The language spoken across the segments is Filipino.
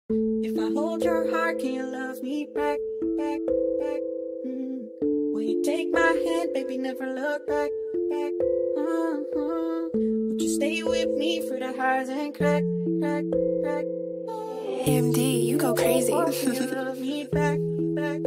If I hold your heart, can you love me back, back, back? Will you take my hand, baby, never look back, back? Would you stay with me through the highs and crack, crack, crack? AMD, you go crazy. Can you love me back, back?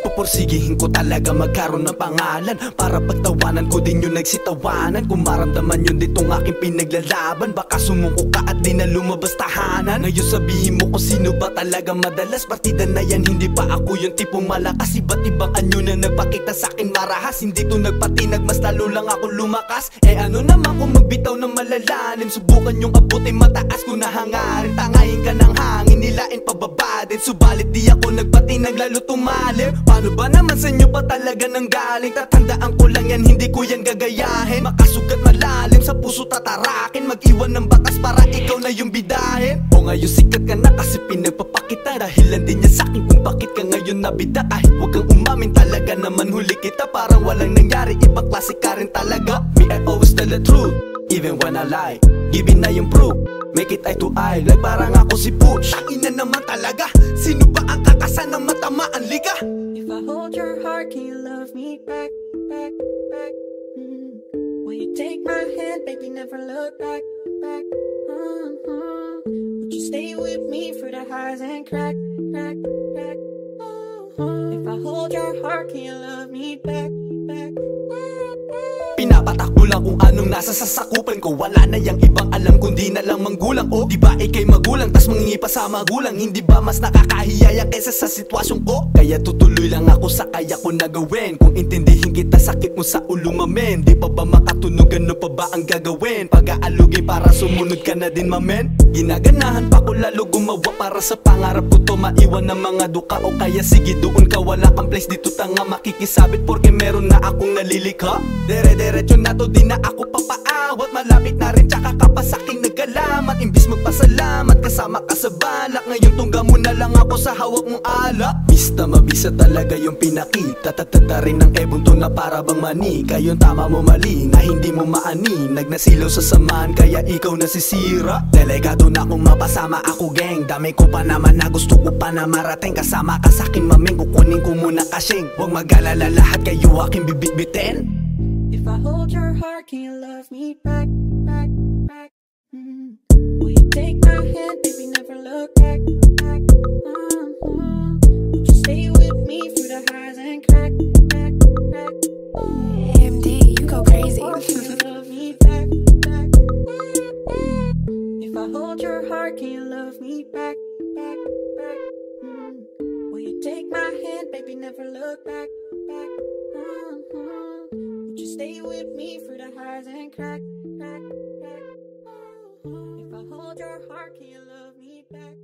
Pupursigihin ko talaga magkaroon ng pangalan para pagtawanan ko din yung nagsitawanan. Kung maramdaman yun ditong aking pinaglalaban, baka sumuko ka at di na lumabas tahanan. Ngayon sabihin mo kung sino ba talaga madalas. Partida na yan, hindi pa ako yung tipong malakas. Iba't ibang anyo na nagpakita sa'kin marahas. Hindi to nagpatinag, mas lalo lang ako lumakas. Ano naman kung magbitaw ng malalalim, subukan yung abutin mataas ko na hangarin. Tangayin ka ng hangin, nilain pababa din. Subalit di ako nagpatinag, lalo tumalim. Paano ba naman sa inyo pa talaga nang galing? Tatandaan ko lang yan, hindi ko yan gagayahin. Makasugat malalim, sa puso tatarakin. Mag-iwan ng bakas para ikaw na yung bidahin. O ngayon sikat ka na kasi pinagpapakita. Dahilan din niya sa'kin kung bakit ka ngayon nabida. Kahit huwag kang umamin, talaga naman huli kita. Parang walang nangyari, ibang klase ka rin talaga. Me, I always tell the truth, even when I lie. Giving na yung proof, make it eye to eye. Like parang ako si Pooch. Ina naman talaga, sino ba ang kakasan ng matamaan liga? If I hold your heart, can you love me back, back, back? Will you take my hand, baby, never look back, back? Would you stay with me through the highs and crack, crack, crack? If I hold your heart, can you love me back, back? Pinapatak ko lang kung anong nasa sasakupan ko. Wala na yang ibang alam kundi na lang manggulang. O di ba ikay magulang tas mangingi pa sa magulang? Hindi ba mas nakakahiyaya kesa sa sitwasyon ko? Kaya tutuloy lang ako sa kaya ko na gawin. Kung intindihin kita, sakit mo sa ulo mamen. Di pa ba makatunog, ano pa ba ang gagawin? Pag-aalugin para sumunod ka na din mamen. Ginaganahan pa ko lalo gumawa para sa pangarap ko to. Maiwan ng mga duka o kaya sige doon ka. Wala kang place dito, tanga makikisabit porque meron na akong nalilikha. Dire-diretso na to, di na ako papaawat. Malapit na rin tsaka ka pa sa'king nagalamat. Imbis magpasalamat, kasama ka sa balak. Ngayon tungga mo na lang ako sa hawak mong alak. Mista mabisa talaga yung pinakita. Tatata rin ng ebunto na para bang mani. Kayong tama mo mali, na hindi mo maani. Nagnasilaw sa samaan, kaya ikaw nasisira. Delegado na kung mapasama ako gang. Dami ko pa naman na gusto ko pa na marating. Kasama ka sa'kin maming, kukunin ko muna kasing. Huwag mag-alala, lahat kayo aking bibitbitin. If I hold your heart, can you love me back, back, back? Will you take my hand, baby, never look back, back? Would you stay with me through the highs and crack, crack, crack? AMD, you go crazy. Can you love me back, back? If I hold your heart, can you love me back, back, back? Will you take my hand, baby, never look back, back? Would you stay with me through the highs and crack, crack, crack? If I hold your heart, can you love me back?